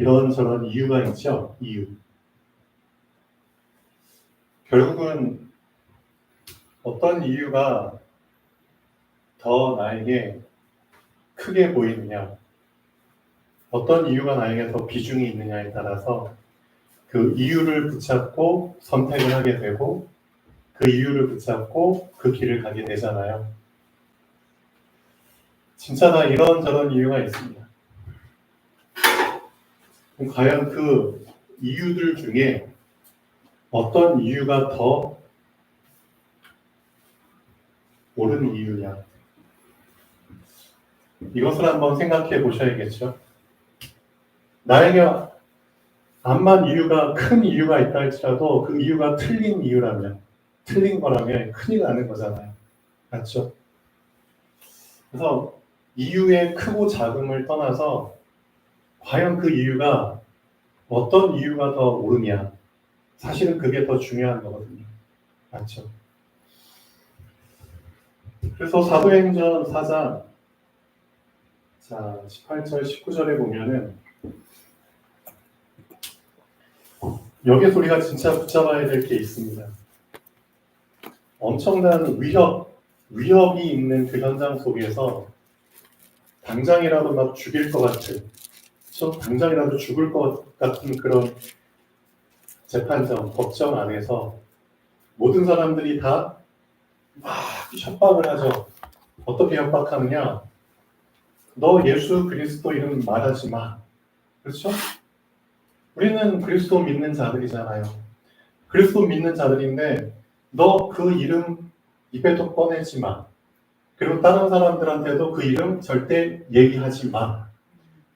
이런저런 이유가 있죠. 이유. 결국은 어떤 이유가 더 나에게 크게 보이느냐, 어떤 이유가 나에게 더 비중이 있느냐에 따라서 그 이유를 붙잡고 선택을 하게 되고 그 이유를 붙잡고 그 길을 가게 되잖아요. 진짜 다 이런저런 이유가 있습니다. 그럼 과연 그 이유들 중에 어떤 이유가 더 옳은 이유냐? 이것을 한번 생각해 보셔야겠죠. 나에게 암만 이유가 큰 이유가 있다 할지라도 그 이유가 틀린 이유라면, 틀린 거라면 큰일 나는 거잖아요. 맞죠? 그래서 이유의 크고 작음을 떠나서 과연 그 이유가 어떤 이유가 더 옳으냐? 사실은 그게 더 중요한 거거든요. 맞죠? 그래서 사도행전 4장 18절, 19절에 보면은 여기서 우리가 진짜 붙잡아야 될 게 있습니다. 엄청난 위협이 있는 그 현장 속에서 당장이라도 막 죽일 것 같은, 그렇죠? 당장이라도 죽을 것 같은 그런 재판정, 법정 안에서 모든 사람들이 다 막 협박을 하죠. 어떻게 협박하느냐? 너 예수 그리스도 이름 말하지 마. 그렇죠? 우리는 그리스도 믿는 자들이잖아요. 그리스도 믿는 자들인데 너 그 이름 입에도 꺼내지 마. 그리고 다른 사람들한테도 그 이름 절대 얘기하지 마.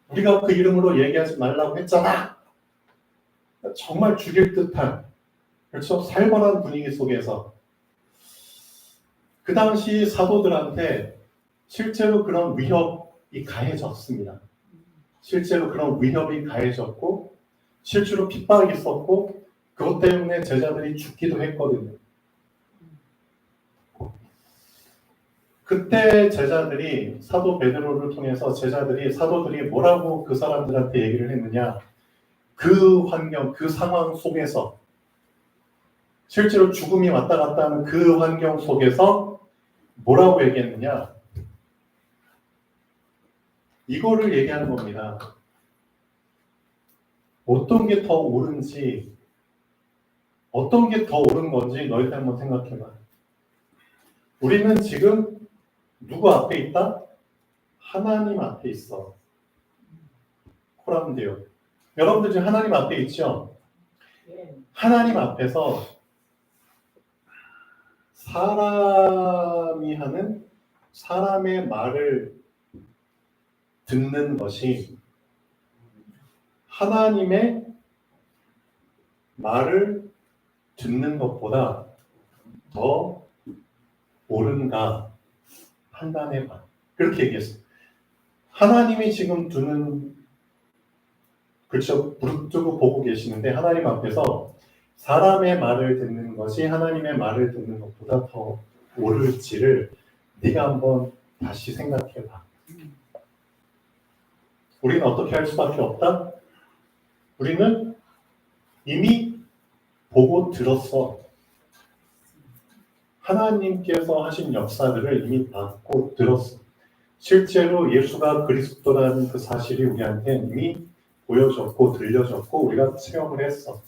우리가 그 이름으로 얘기하지 말라고 했잖아. 정말 죽일 듯한, 그렇죠? 살벌한 분위기 속에서 그 당시 사도들한테 실제로 그런 위협이 가해졌습니다. 실제로 그런 위협이 가해졌고 실제로 핍박이 있었고 그것 때문에 제자들이 죽기도 했거든요. 그때 제자들이 사도 베드로를 통해서 사도들이 뭐라고 그 사람들한테 얘기를 했느냐? 그 환경, 그 상황 속에서 실제로 죽음이 왔다 갔다 하는 그 환경 속에서 뭐라고 얘기했느냐? 이거를 얘기하는 겁니다. 어떤 게 더 옳은지, 어떤 게 더 옳은 건지 너희들 한번 생각해봐. 우리는 지금 누구 앞에 있다? 하나님 앞에 있어. 코람데요. 여러분들 지금 하나님 앞에 있죠? 하나님 앞에서 사람이 하는 사람의 말을 듣는 것이 하나님의 말을 듣는 것보다 더 옳은가 판단해봐. 그렇게 얘기했어요. 하나님이 지금 그렇죠. 무릎 두고 보고 계시는데 하나님 앞에서 사람의 말을 듣는 것이 하나님의 말을 듣는 것보다 더 옳을지를 네가 한번 다시 생각해봐. 우리는 어떻게 할 수밖에 없다? 우리는 이미 보고 들었어. 하나님께서 하신 역사들을 이미 봤고 들었어. 실제로 예수가 그리스도라는 그 사실이 우리한테 이미 보여졌고 들려졌고 우리가 체험을 했어.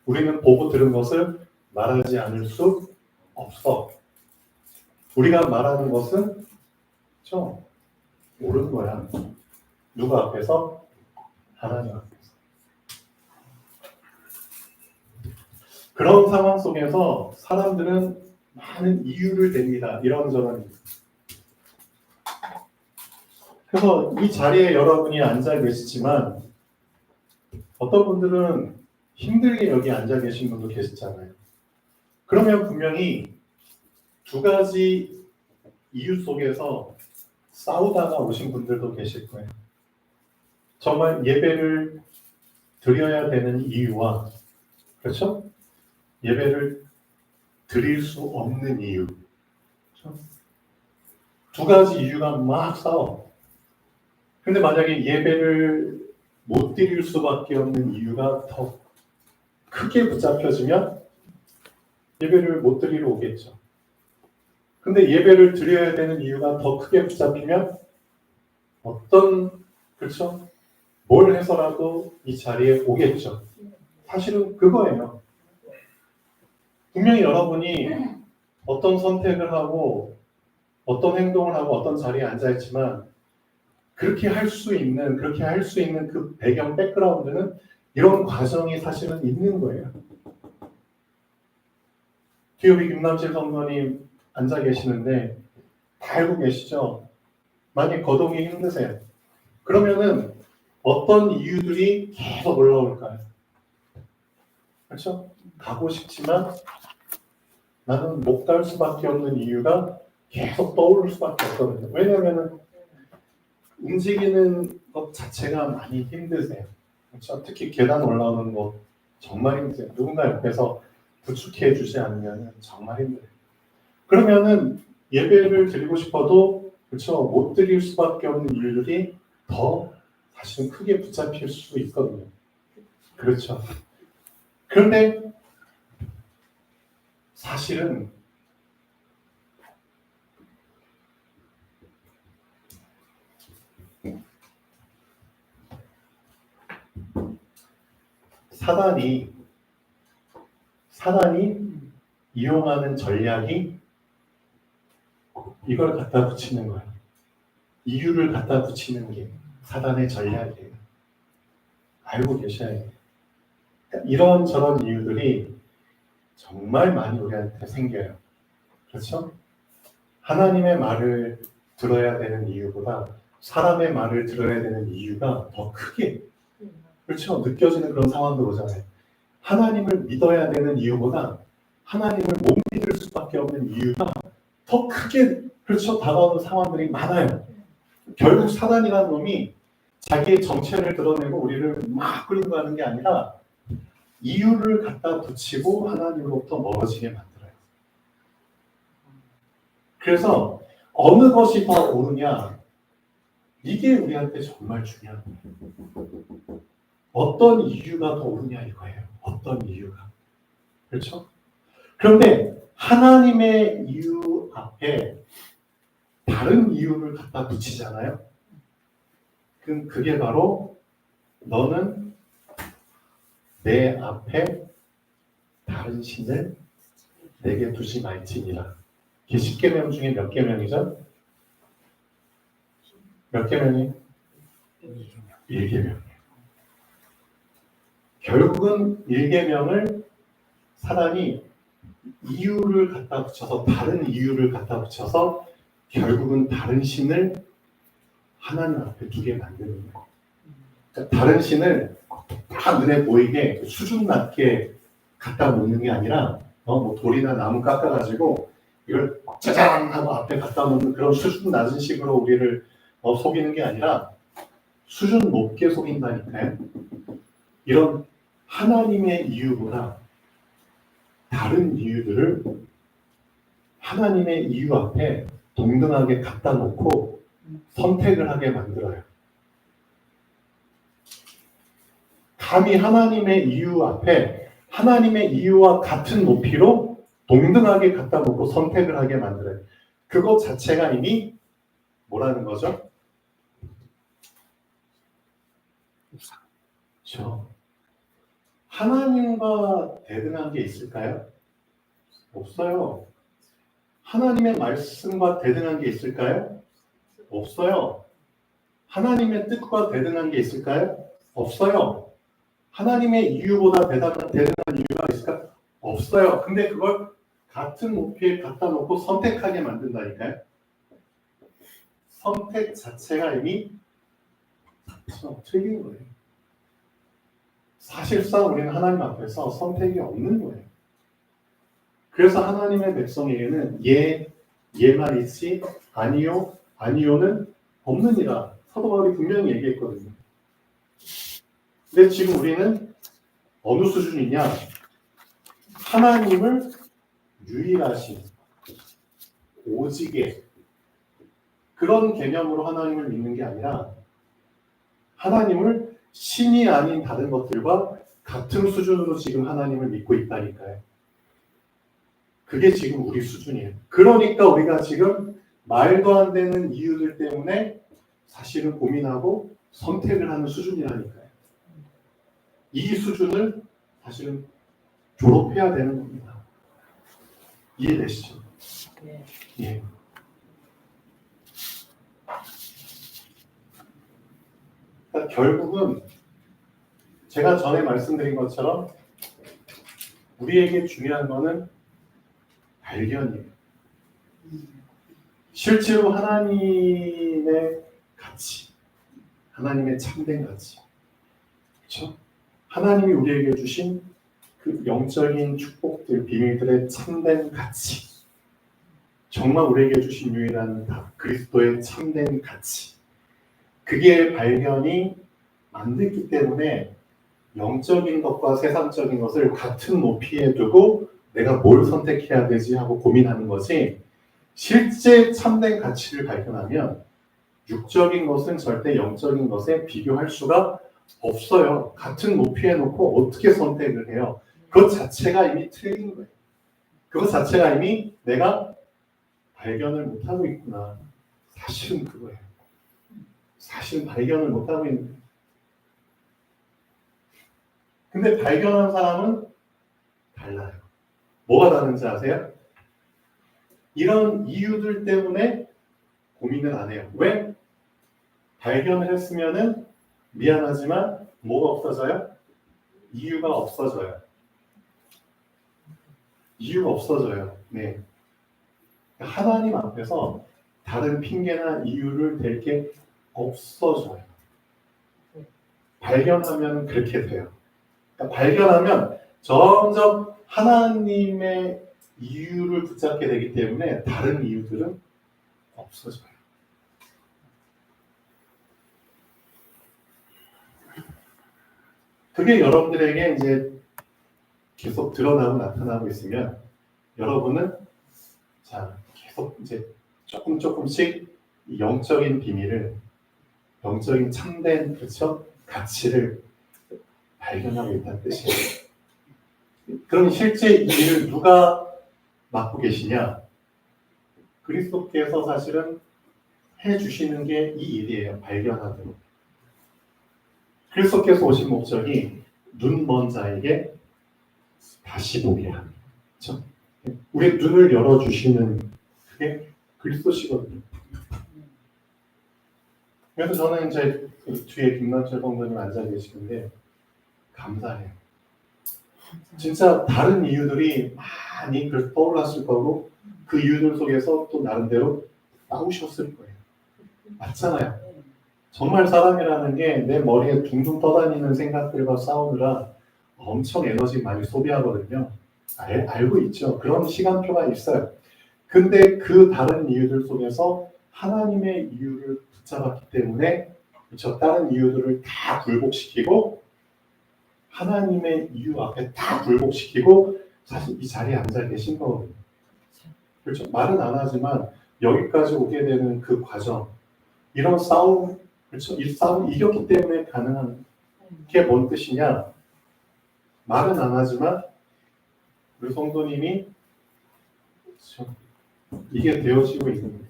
우리는 보고 들은 것을 말하지 않을 수 없어. 우리가 말하는 것은 좀 옳은 거야. 누구 앞에서? 하나님 앞에서. 그런 상황 속에서 사람들은 많은 이유를 댑니다. 이런저런. 그래서 이 자리에 여러분이 앉아 계시지만 어떤 분들은 힘들게 여기 앉아 계신 분도 계시잖아요. 그러면 분명히 두 가지 이유 속에서 싸우다가 오신 분들도 계실 거예요. 정말 예배를 드려야 되는 이유와 그렇죠? 예배를 드릴 수 없는 이유. 그렇죠? 두 가지 이유가 막 싸워. 근데 만약에 예배를 못 드릴 수밖에 없는 이유가 더 크게 붙잡혀지면 예배를 못 드리러 오겠죠. 근데 예배를 드려야 되는 이유가 더 크게 붙잡히면 그렇죠? 뭘 해서라도 이 자리에 오겠죠. 사실은 그거예요. 분명히 여러분이 어떤 선택을 하고 어떤 행동을 하고 어떤 자리에 앉아 있지만 그렇게 할 수 있는 그 배경 백그라운드는 이런 과정이 사실은 있는 거예요. 뒤에 우리 김남실 성도님 앉아 계시는데 다 알고 계시죠? 만약 거동이 힘드세요. 그러면은 어떤 이유들이 계속 올라올까요? 그렇죠? 가고 싶지만 나는 못 갈 수밖에 없는 이유가 계속 떠오를 수밖에 없거든요. 왜냐하면 움직이는 것 자체가 많이 힘드세요. 그렇죠? 특히 계단 올라오는 거 정말 힘드세요. 누군가 옆에서 부축해 주지 않으면 정말 힘들어요. 그러면은 예배를 드리고 싶어도 그렇죠? 못 드릴 수밖에 없는 이유들이 더 사실은 크게 붙잡힐 수 있거든요. 그렇죠. 그런데 사실은 사단이 이용하는 전략이 이걸 갖다 붙이는 거예요. 이유를 갖다 붙이는 게 사단의 전략이에요. 알고 계셔야 해요. 그러니까 이런저런 이유들이 정말 많이 우리한테 생겨요. 그렇죠? 하나님의 말을 들어야 되는 이유보다 사람의 말을 들어야 되는 이유가 더 크게 그렇죠? 느껴지는 그런 상황도 오잖아요. 하나님을 믿어야 되는 이유보다 하나님을 못 믿을 수밖에 없는 이유가 더 크게 그렇죠? 다가오는 상황들이 많아요. 결국 사단이라는 놈이 자기의 정체를 드러내고 우리를 막 끌고 가는 게 아니라 이유를 갖다 붙이고 하나님으로부터 멀어지게 만들어요. 그래서 어느 것이 더 옳으냐 이게 우리한테 정말 중요한 거예요. 어떤 이유가 더 옳으냐 이거예요. 어떤 이유가. 그렇죠? 그런데 하나님의 이유 앞에 다른 이유를 갖다 붙이잖아요. 그럼 그게 바로 너는 내 앞에 다른 신을 내게 두지 말지니라. 이게 10계명 중에 몇 계명이죠? 몇 계명이? 1계명. 결국은 1계명을 사단이 이유를 갖다 붙여서 다른 이유를 갖다 붙여서 결국은 다른 신을 하나님 앞에 두게 만드는 거예요. 그러니까 다른 신을 다 눈에 보이게 수준 낮게 갖다 놓는 게 아니라 뭐 돌이나 나무 깎아가지고 이걸 짜잔 하고 앞에 갖다 놓는 그런 수준 낮은 식으로 우리를 속이는 게 아니라 수준 높게 속인다니까요. 이런 하나님의 이유보다 다른 이유들을 하나님의 이유 앞에 동등하게 갖다 놓고 선택을 하게 만들어요. 감히 하나님의 이유 앞에 하나님의 이유와 같은 높이로 동등하게 갖다 놓고 선택을 하게 만들어요. 그것 자체가 이미 뭐라는 거죠? 그렇죠. 하나님과 대등한 게 있을까요? 없어요. 하나님의 말씀과 대등한 게 있을까요? 없어요. 하나님의 뜻과 대등한 게 있을까요? 없어요. 하나님의 이유보다 대단한 이유가 있을까? 없어요. 근데 그걸 같은 높이에 갖다 놓고 선택하게 만든다니까요. 선택 자체가 이미 틀린 거예요. 사실상 우리는 하나님 앞에서 선택이 없는 거예요. 그래서 하나님의 백성에게는 예만 있지 아니요는 없느니라. 사도 바울이 분명히 얘기했거든요. 근데 지금 우리는 어느 수준이냐? 하나님을 유일하신 오직의 그런 개념으로 하나님을 믿는 게 아니라 하나님을 신이 아닌 다른 것들과 같은 수준으로 지금 하나님을 믿고 있다니까요. 그게 지금 우리 수준이에요. 그러니까 우리가 지금 말도 안 되는 이유들 때문에 사실은 고민하고 선택을 하는 수준이라니까요. 이 수준을 사실은 졸업해야 되는 겁니다. 이해되시죠? 네. 예. 그러니까 결국은 제가 전에 말씀드린 것처럼 우리에게 중요한 거는 발견이에요. 실제로 하나님의 가치, 하나님의 참된 가치, 그렇죠? 하나님이 우리에게 주신 그 영적인 축복들, 비밀들의 참된 가치, 정말 우리에게 주신 유일한 답, 그리스도의 참된 가치, 그게 발견이 안 됐기 때문에 영적인 것과 세상적인 것을 같은 높이에 두고 내가 뭘 선택해야 되지 하고 고민하는 거지, 실제 참된 가치를 발견하면 육적인 것은 절대 영적인 것에 비교할 수가 없어요. 같은 높이에 놓고 어떻게 선택을 해요? 그것 자체가 이미 틀린 거예요. 그것 자체가 이미 내가 발견을 못하고 있구나. 사실은 그거예요. 사실은 발견을 못하고 있는 거예요. 근데 발견한 사람은 달라요. 뭐가 다른지 아세요? 이런 이유들 때문에 고민을 안 해요. 왜? 발견을 했으면은 미안하지만 뭐가 없어져요? 이유가 없어져요. 이유가 없어져요. 네. 하나님 앞에서 다른 핑계나 이유를 댈 게 없어져요. 발견하면 그렇게 돼요. 그러니까 발견하면 점점 하나님의 이유를 붙잡게 되기 때문에 다른 이유들은 없어져요. 그게 여러분들에게 이제 계속 드러나고 나타나고 있으면 여러분은 자 계속 이제 조금씩 영적인 비밀을, 영적인 참된 그렇죠 가치를 발견하고 있다는 뜻이에요. 그럼 실제 이 일을 누가 맡고 계시냐? 그리스도께서 사실은 해주시는 게 이 일이에요. 발견하도록. 그리스도께서 오신 목적이 눈 먼 자에게 다시 보게 하는, 그렇죠? 우리 눈을 열어주시는 그게 그리스도시거든요. 그래서 저는 이제 뒤에 김남철 성도님 앉아 계시는데 감사해요. 진짜 다른 이유들이 많이 떠올랐을 거고 그 이유들 속에서 또 나름대로 싸우셨을 거예요. 맞잖아요. 정말 사람이라는 게 내 머리에 둥둥 떠다니는 생각들과 싸우느라 엄청 에너지 많이 소비하거든요. 알고 있죠. 그런 시간표가 있어요. 근데 그 다른 이유들 속에서 하나님의 이유를 붙잡았기 때문에 그렇죠. 다른 이유들을 다 굴복시키고 하나님의 이유 앞에 다 굴복시키고 사실 이 자리에 앉아 계신 거거든요. 그렇죠. 말은 안 하지만 여기까지 오게 되는 그 과정, 이런 싸움, 그렇죠. 이 싸움 이겼기 때문에 가능한 게 뭔 뜻이냐? 말은 안 하지만 우리 성도님이 그렇죠. 이게 되어지고 있는 거예요.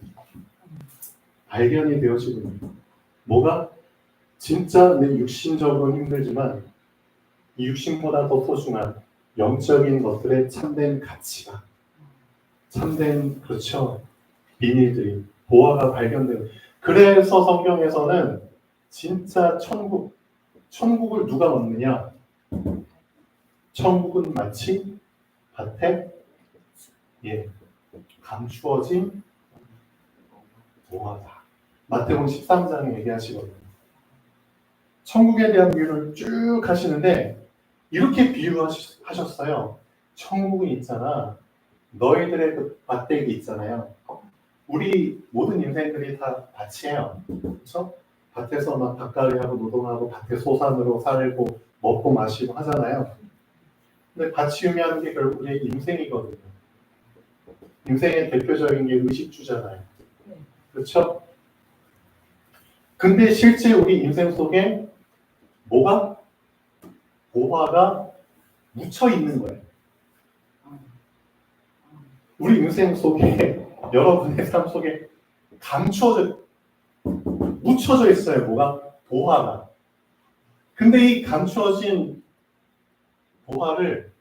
발견이 되어지고 있는 거예요. 뭐가? 진짜 내 육신적으로 힘들지만 이 육신보다 더 소중한 영적인 것들의 참된 가치가, 참된 그렇죠 비밀들이, 보화가 발견돼요. 그래서 성경에서는 진짜 천국을 누가 얻느냐? 천국은 마치 밭에 감추어진 보화다. 마태복음 13장에 얘기하시거든요. 천국에 대한 비유를 쭉 하시는데 이렇게 비유하셨어요. 천국은 있잖아. 너희들의 그 밭대기 있잖아요. 우리 모든 인생들이 다 밭이에요. 그렇죠? 밭에서 막 밭갈이하고 노동하고 밭에 소산으로 살고 먹고 마시고 하잖아요. 근데 밭이 의미하는 게 결국 우리의 인생이거든요. 인생의 대표적인 게 의식주잖아요. 그렇죠? 근데 실제 우리 인생 속에 뭐가? 보화가 묻혀 있는 거예요. 우리 인생 속에 여러분의 삶 속에 묻혀져 있어요. 뭐가? 보화가. 근데 이 감추어진 보화를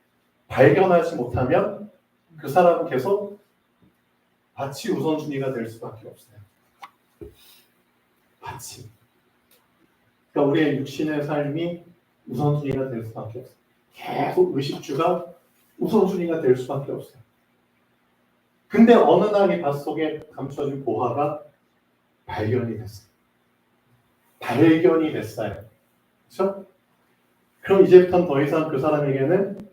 발견하지 못하면 그 사람은 계속 밭이 우선순위가 될 수밖에 없어요. 밭이. 그러니까 우리의 육신의 삶이 우선순위가 될 수밖에 없어요. 계속 의식주가 우선순위가 될 수밖에 없어요. 근데 어느 날 이 밭 속에 감춰진 보화가 발견이 됐어요. 그렇죠? 그럼 이제부터는 더 이상 그 사람에게는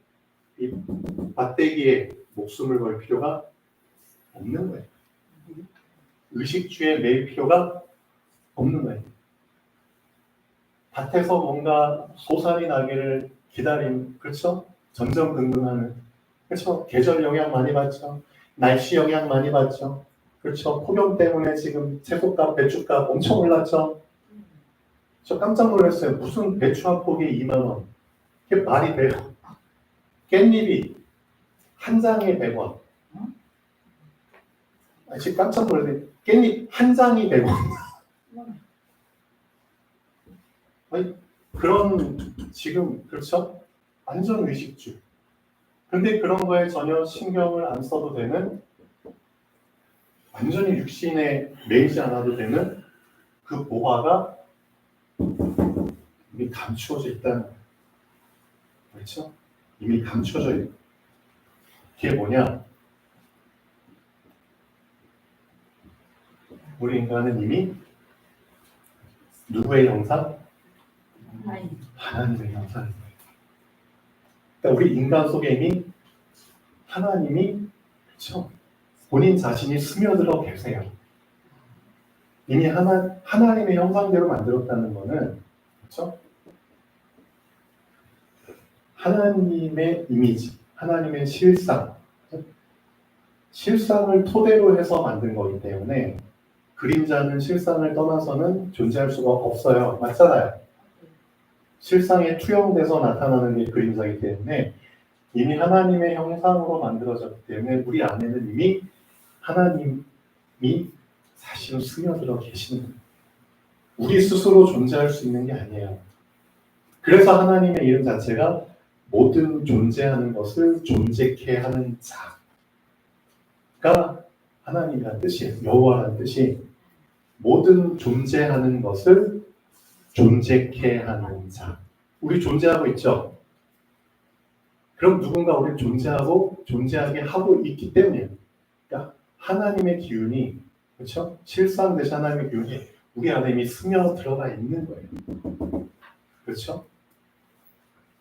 이 밭대기에 목숨을 걸 필요가 없는 거예요. 의식주에 매일 필요가 없는 거예요. 밭에서 뭔가 소산이 나기를 그렇죠? 전전긍긍하는, 그렇죠? 계절 영향 많이 받죠. 날씨 영향 많이 받죠. 그렇죠? 폭염 때문에 지금 채소값, 배추값 엄청 올랐죠. 저 깜짝 놀랐어요. 무슨 배추 한 포기에 2만 원. 이게 말이 돼요. 깻잎이 한 장에 100원. 지금 깜짝 놀랐어요. 깻잎 한 장이 100원. 아니, 그런 지금 그렇죠? 완전 의식주. 근데 그런 거에 전혀 신경을 안 써도 되는, 완전히 육신에 매이지 않아도 되는 그 보화가 이미 감추어져 있다는 거예요. 그렇죠? 이미 감추어져 있는. 그게 뭐냐? 우리 인간은 이미 누구의 형상? 하나님의 형상입니다. 그러니까 우리 인간 속에 이미 하나님이, 그렇죠? 본인 자신이 스며들어 계세요. 이미 하나님의 형상대로 만들었다는 거는, 그렇죠? 하나님의 이미지, 하나님의 실상을 토대로 해서 만든 거기 때문에 그림자는 실상을 떠나서는 존재할 수가 없어요. 맞잖아요. 실상에 투영돼서 나타나는 게 그림자이기 때문에 이미 하나님의 형상으로 만들어졌기 때문에 우리 안에는 이미 하나님이 사실은 스며들어 계시는 거예요. 우리 스스로 존재할 수 있는 게 아니에요. 그래서 하나님의 이름 자체가 모든 존재하는 것을 존재케 하는 자가 하나님이라는 뜻이에요. 여호와라는 뜻이 모든 존재하는 것을 존재케 하는 자. 우리 존재하고 있죠? 그럼 누군가 우리를 존재하게 하고 있기 때문이에요. 그러니까 하나님의 기운이, 그렇죠? 실상 대신 하나님의 기운이 우리 안에 이미 스며 들어가 있는 거예요. 그렇죠?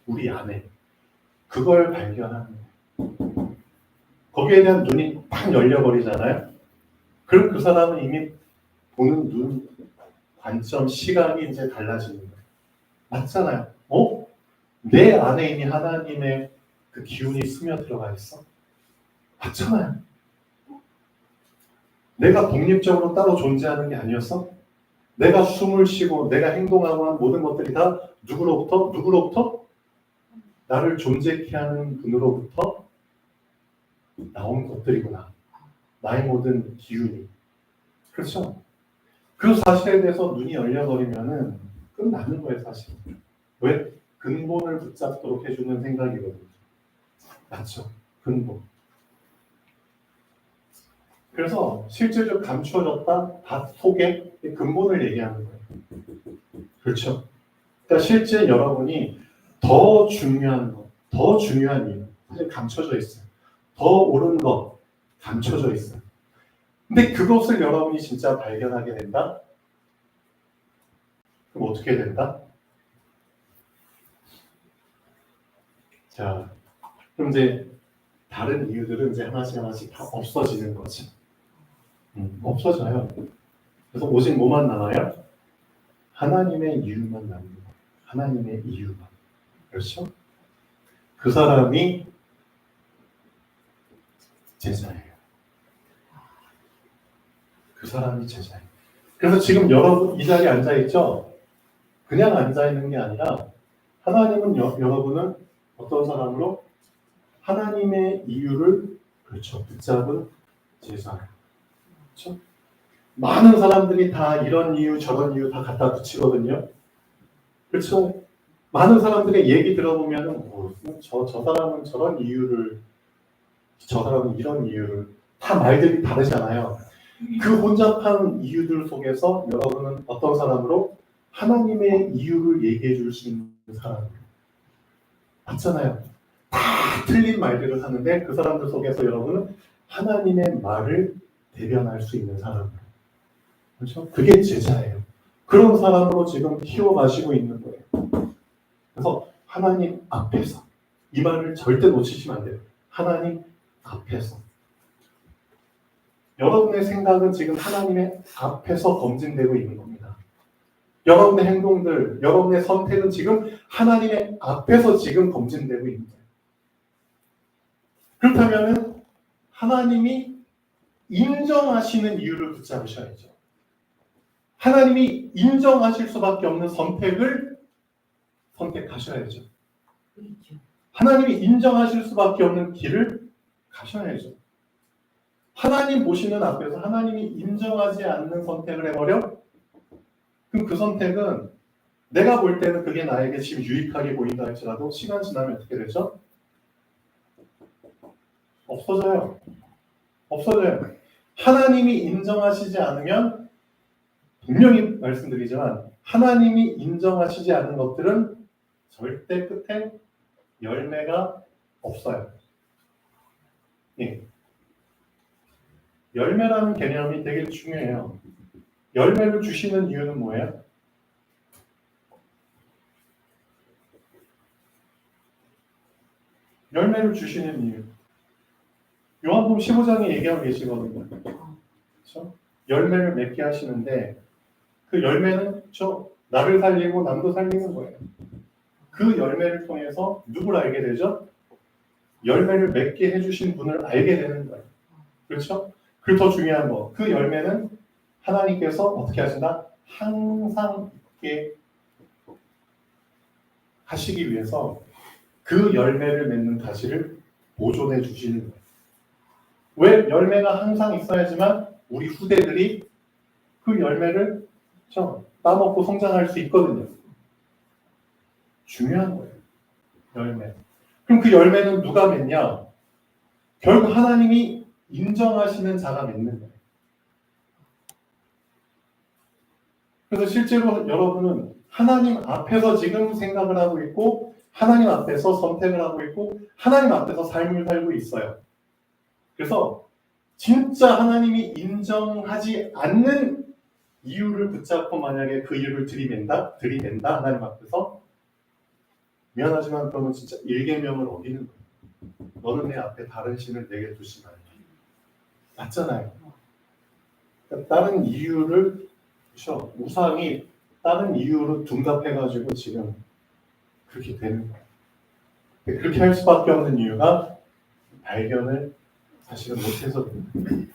우리 안에. 그걸 발견하는 거예요. 거기에 대한 눈이 딱 열려버리잖아요. 그럼 그 사람은 이미 보는 눈, 관점, 시각이 이제 달라지는 거예요. 맞잖아요. 내 안에 이미 하나님의 그 기운이 스며 들어가 있어. 맞잖아요. 내가 독립적으로 따로 존재하는 게 아니었어? 내가 숨을 쉬고 내가 행동하고 한 모든 것들이 다 누구로부터? 나를 존재케 하는 분으로부터 나온 것들이구나. 나의 모든 기운이. 그렇죠? 그 사실에 대해서 눈이 열려버리면은 끝나는 거예요, 사실. 왜? 근본을 붙잡도록 해주는 생각이거든요. 맞죠? 근본. 그래서 실제로 감추어졌다 밭 속에 근본을 얘기하는 거예요. 그렇죠? 그러니까 실제 여러분이 더 중요한 이유, 사실 감춰져 있어요. 더 옳은 것, 감춰져 있어요. 근데 그것을 여러분이 진짜 발견하게 된다? 그럼 어떻게 된다? 자, 그럼 이제 다른 이유들은 이제 하나씩 다 없어지는 거지. 없어져요. 그래서 오직 뭐만 남아요? 하나님의 이유만 남는 거예요. 하나님의 이유만. 그렇죠? 그 사람이 제자예요. 그 사람이 제자예요. 그래서 지금 여러분 이 자리에 앉아있죠? 그냥 앉아 있는 게 아니라 하나님은 여러분은 어떤 사람으로 하나님의 이유를 그렇죠 붙잡은 제자예요. 그렇죠? 많은 사람들이 다 이런 이유 저런 이유 다 갖다 붙이거든요. 그렇죠? 많은 사람들의 얘기 들어보면은 저 사람은 저런 이유를 저 사람은 이런 이유를 다 말들이 다르잖아요. 그 혼잡한 이유들 속에서 여러분은 어떤 사람으로 하나님의 이유를 얘기해 줄 수 있는 사람 맞잖아요. 다 틀린 말들을 하는데 그 사람들 속에서 여러분은 하나님의 말을 대변할 수 있는 사람 그렇죠? 그게 제자예요. 그런 사람으로 지금 키워가시고 있는 거예요. 그래서 하나님 앞에서 이 말을 절대 놓치시면 안 돼요. 하나님 앞에서 여러분의 생각은 지금 하나님의 앞에서 검증되고 있는 겁니다. 여러분의 행동들, 여러분의 선택은 지금 하나님의 앞에서 지금 검증되고 있는 거예요. 그렇다면 하나님이 인정하시는 이유를 붙잡으셔야죠. 하나님이 인정하실 수밖에 없는 선택을 선택하셔야죠. 하나님이 인정하실 수밖에 없는 길을 가셔야죠. 하나님 보시는 앞에서 하나님이 인정하지 않는 선택을 해버려? 그럼 그 선택은 내가 볼 때는 그게 나에게 지금 유익하게 보인다 할지라도 시간 지나면 어떻게 되죠? 없어져요. 없어져요. 하나님이 인정하시지 않으면 분명히 말씀드리지만 하나님이 인정하시지 않은 것들은 절대 끝에 열매가 없어요. 예. 열매라는 개념이 되게 중요해요. 열매를 주시는 이유는 뭐예요? 열매를 주시는 이유. 요한복음 15장에 얘기하고 계시거든요. 그렇죠? 열매를 맺게 하시는데 그 열매는 나를 살리고 남도 살리는 거예요. 그 열매를 통해서 누굴 알게 되죠? 열매를 맺게 해주신 분을 알게 되는 거예요. 그렇죠? 그리고 더 중요한 거, 그 열매는 하나님께서 어떻게 하신다? 항상 있게 하시기 위해서 그 열매를 맺는 가지를 보존해 주시는 거예요. 왜? 열매가 항상 있어야지만 우리 후대들이 그 열매를 따먹고 성장할 수 있거든요. 중요한 거예요. 열매. 그럼 그 열매는 누가 맺냐? 결국 하나님이 인정하시는 자가 맺는 거예요. 그래서 실제로 여러분은 하나님 앞에서 지금 생각을 하고 있고 하나님 앞에서 선택을 하고 있고 하나님 앞에서 삶을 살고 있어요. 그래서 진짜 하나님이 인정하지 않는 이유를 붙잡고 만약에 그 이유를 들이댄다 하나님 앞에서 미안하지만 그러면 진짜 일계명을 어기는 거예요. 너는 내 앞에 다른 신을 내게 두지 말라. 맞잖아요. 그러니까 다른 이유를 우상이 다른 이유로 둔갑해가지고 지금 그렇게 되는 거예요. 그렇게 할 수밖에 없는 이유가 발견을 사실은 못해서 그래요.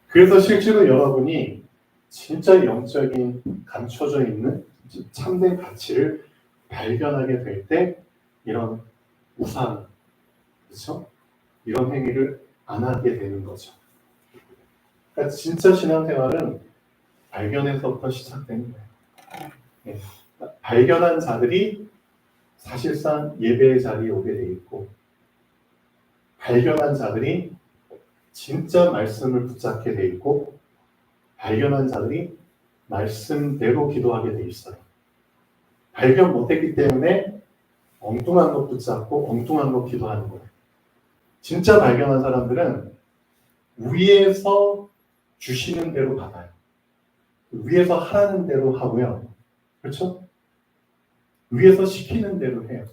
그래서 실제로 여러분이 진짜 영적인 감춰져 있는 참된 가치를 발견하게 될 때 이런 우상, 그렇죠? 이런 행위를 안 하게 되는 거죠. 그러니까 진짜 신앙생활은 발견에서부터 시작되는 거예요. 네. 발견한 자들이 사실상 예배의 자리에 오게 돼 있고 발견한 자들이 진짜 말씀을 붙잡게 돼 있고 발견한 자들이 말씀대로 기도하게 돼 있어요. 발견 못했기 때문에 엉뚱한 것 붙잡고 엉뚱한 것 기도하는 거예요. 진짜 발견한 사람들은 위에서 주시는 대로 받아요. 위에서 하라는 대로 하고요. 그렇죠? 위에서 시키는 대로 해요.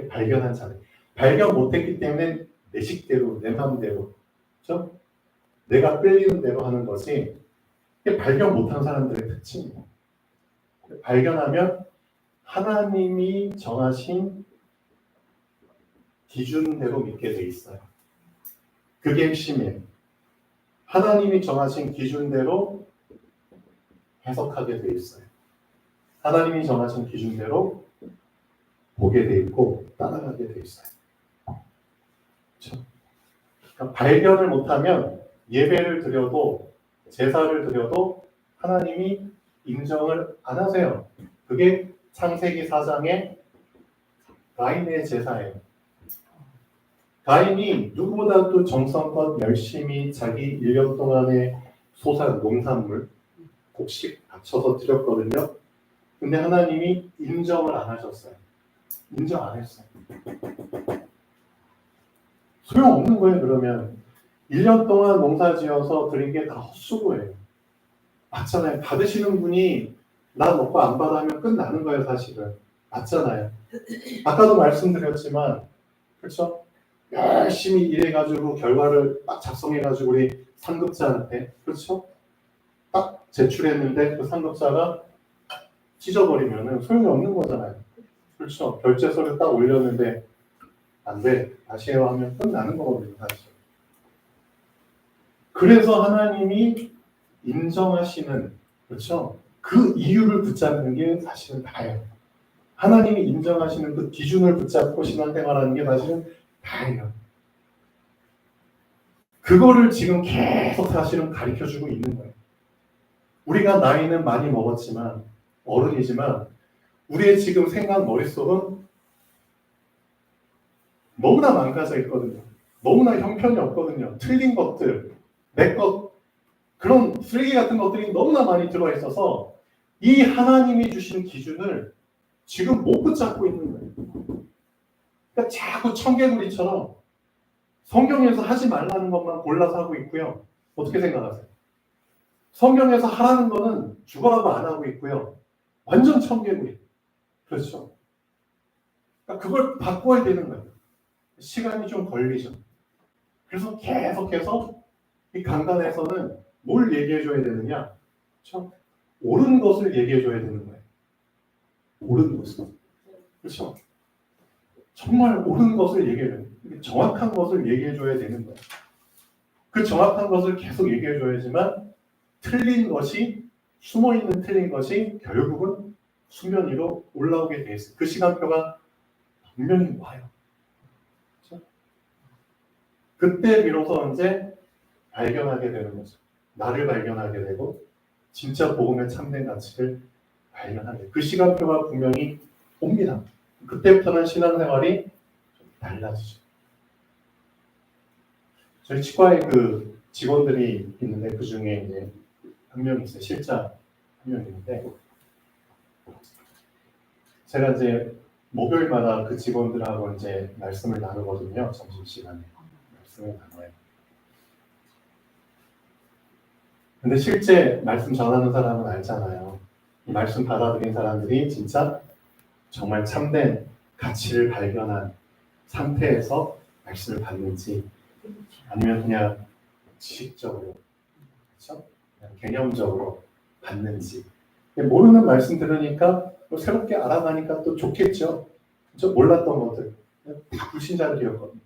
발견한 자들. 발견 못했기 때문에 내 식대로, 내 마음대로, 그렇죠? 내가 끌리는 대로 하는 것이 발견 못한 사람들의 특징이에요. 발견하면 하나님이 정하신 기준대로 믿게 돼 있어요. 그게 핵심이에요. 하나님이 정하신 기준대로 해석하게 돼 있어요. 하나님이 정하신 기준대로 보게 돼 있고 따라가게 돼 있어요. 그렇죠? 그러니까 발견을 못하면 예배를 드려도 제사를 드려도 하나님이 인정을 안 하세요. 그게 창세기 4장의 가인의 제사예요. 가인이 누구보다도 정성껏 열심히 자기 1년 동안의 소산 농산물 곡식 바쳐서 드렸거든요. 근데 하나님이 인정을 안 하셨어요. 인정 안 했어요. 소용없는 거예요. 그러면 1년 동안 농사 지어서 드린 게 다 헛수고예요. 맞잖아요. 받으시는 분이 나 먹고 안 받아 하면 끝나는 거예요. 사실은. 맞잖아요. 아까도 말씀드렸지만 그렇죠? 열심히 일해가지고 결과를 딱 작성해가지고 우리 상급자한테 그렇죠? 딱 제출했는데 그 상급자가 찢어버리면 소용이 없는 거잖아요. 그렇죠? 결제서를 딱 올렸는데 안 돼. 다시 해요 하면 끝나는 거거든요. 사실. 그래서 하나님이 인정하시는 그렇죠? 그 이유를 붙잡는 게 사실은 다예요. 하나님이 인정하시는 그 기준을 붙잡고 신앙생활하는 게 사실은 다예요. 그거를 지금 계속 사실은 가르쳐주고 있는 거예요. 우리가 나이는 많이 먹었지만 어른이지만 우리의 지금 생각 머릿속은 너무나 망가져 있거든요. 너무나 형편이 없거든요. 틀린 것들, 내 것, 그런 쓰레기 같은 것들이 너무나 많이 들어와 있어서 이 하나님이 주신 기준을 지금 못 붙잡고 있는 거예요. 그러니까 자꾸 청개구리처럼 성경에서 하지 말라는 것만 골라서 하고 있고요. 어떻게 생각하세요? 성경에서 하라는 거는 죽어라고 안 하고 있고요. 완전 청개구리. 그렇죠? 그러니까 그걸 바꿔야 되는 거예요. 시간이 좀 걸리죠. 그래서 계속해서 이 강단에서는 뭘 얘기해줘야 되느냐? 그렇죠? 옳은 것을 얘기해줘야 되는 거예요. 옳은 것을. 그렇죠? 정말 옳은 것을 얘기해줘야 돼요. 정확한 것을 얘기해줘야 되는 거예요. 그 정확한 것을 계속 얘기해줘야지만 틀린 것이, 숨어있는 틀린 것이 결국은 수면 위로 올라오게 돼 있어요. 그 시간표가 분명히 와요. 그렇죠? 그때 비로소 이제 발견하게 되는 거죠. 나를 발견하게 되고 진짜 복음의 참된 가치를 발견하게. 그 시간표가 분명히 옵니다. 그때부터는 신앙생활이 좀 달라지죠. 저희 치과에 그 직원들이 있는데 그 중에 이제 한 명이 있어요. 실장 한 명이 있는데 제가 이제 목요일마다 그 직원들하고 이제 말씀을 나누거든요. 점심시간에 말씀을 나눠요. 근데 실제 말씀 전하는 사람은 알잖아요. 이 말씀 받아들인 사람들이 진짜 정말 참된 가치를 발견한 상태에서 말씀을 받는지 아니면 그냥 지식적으로 그렇죠? 그냥 개념적으로 받는지 모르는 말씀 들으니까 또 새롭게 알아가니까 또 좋겠죠. 저 몰랐던 것들 다 불신자들이었거든요.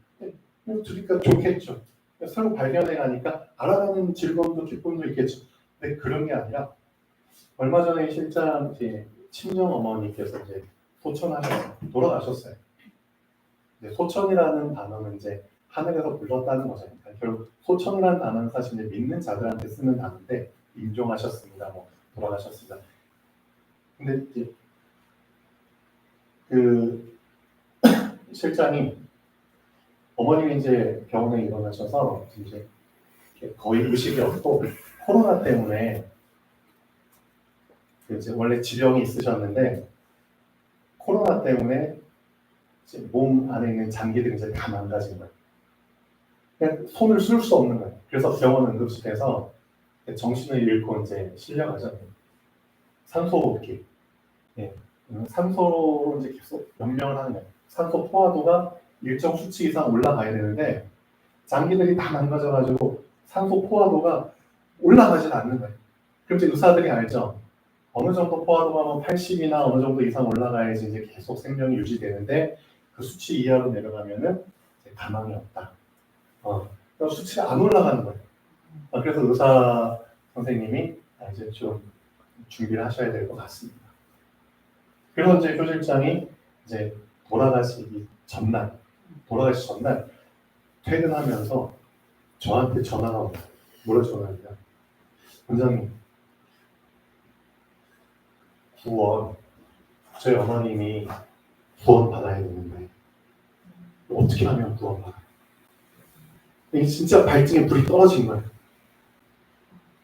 들으니까 좋겠죠. 새로 발견해 가니까 알아가는 즐거움도 기쁨도 있겠죠. 근데 그런 게 아니라 얼마 전에 실장 이제 친정 어머니께서 이제 소천하셨어요. 돌아가셨어요. 이제 소천이라는 단어는 이제 하늘에서 불렀다는 거죠. 그러니까 결국 소천이라는 단어는 사실 이제 믿는 자들한테 쓰는 단어인데 임종하셨습니다. 뭐 돌아가셨습니다. 근데 이제 그 실장이 어머님이 이제 병원에 입원하셔서 이제 거의 의식이 없고 코로나 때문에 이제 원래 지병이 있으셨는데 코로나 때문에 이제 몸 안에 있는 장기들이 이제 다 망가진 거예요. 그냥 손을 쓸 수 없는 거예요. 그래서 병원 응급실에서 정신을 잃고 이제 실려가잖아요. 산소호흡기. 예. 산소로 이제 계속 연명을 하는 거예요. 산소 포화도가 일정 수치 이상 올라가야 되는데 장기들이 다 망가져가지고 산소 포화도가 올라가질 않는 거예요. 그럼 이제 의사들이 알죠. 어느 정도 포화도가 80이나 어느 정도 이상 올라가야지 이제 계속 생명이 유지되는데 그 수치 이하로 내려가면은 이제 가망이 없다. 그러니까 수치가 안 올라가는 거예요. 그래서 의사 선생님이 이제 좀 준비를 하셔야 될 것 같습니다. 그래서 이제 교실장이 이제 돌아가시기 전날 퇴근하면서 저한테 전화가 와요. 뭐라 전화했냐? 원장님, 구원, 저희 어머님이 구원 받아야 되는데 어떻게 하면 구원 받아요? 이게 진짜 발등에 불이 떨어진 거예요.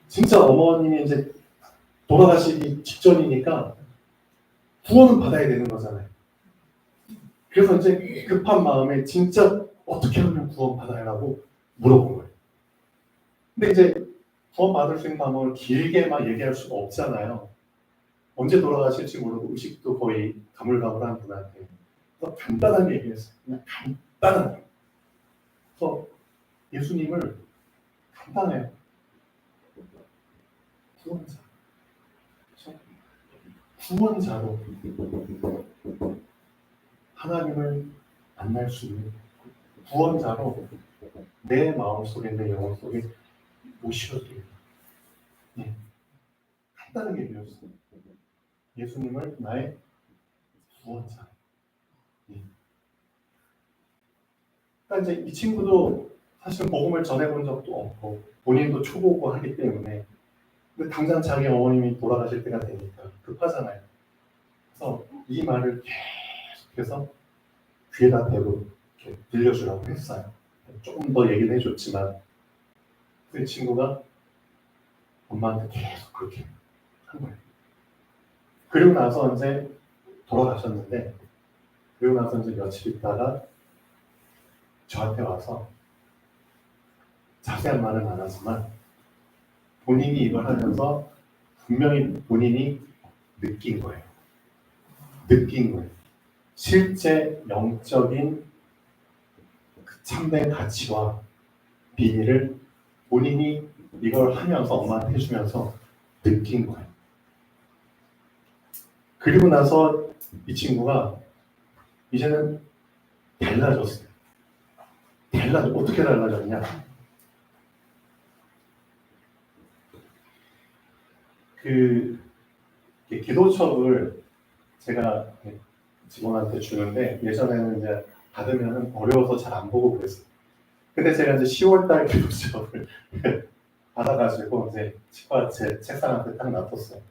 진짜 어머님이 이제 돌아가시기 직전이니까 구원은 받아야 되는 거잖아요. 그래서 이제 급한 마음에 진짜 어떻게 하면 구원 받아요라고 물어본 거예요. 근데 이제 구원 받을 수 있는 방법을 길게 막 얘기할 수가 없잖아요. 언제 돌아가실지 모르고 의식도 거의 가물가물한 분한테 간단하게 얘기했어요. 그냥 간단하게. 그래서 예수님을 간단해요. 구원자. 구원자로 하나님을 만날 수 있는 구원자로 내 마음속에 내 영혼 속에 모셔드려요. 네. 간단하게 얘기했어요. 예수님을 나의 구원자. 네. 그러니까 이제 이 친구도 사실 복음을 전해본 적도 없고 본인도 초보고 하기 때문에 근데 당장 자기 어머님이 돌아가실 때가 되니까 급하잖아요. 그래서 이 말을 계속해서 귀에다 대고 이렇게 들려주라고 했어요. 조금 더 얘기는 해줬지만 그 친구가 엄마한테 계속 그렇게 한 거예요. 그리고 나서 이제 돌아가셨는데 그리고 나서 이제 며칠 있다가 저한테 와서 자세한 말은 안 하지만 본인이 이걸 하면서 분명히 본인이 느낀 거예요. 실제 영적인 그 참된 가치와 비밀을 본인이 이걸 하면서 엄마한테 해주면서 느낀 거예요. 그리고 나서 이 친구가 이제는 달라졌어요. 어떻게 달라졌냐? 그 기도첩을 제가 직원한테 주는데 예전에는 이제 받으면 어려워서 잘 안 보고 그랬어요. 근데 제가 이제 10월달 기도첩을 받아가지고 이제 치과 제 책상 앞에 딱 놔뒀어요.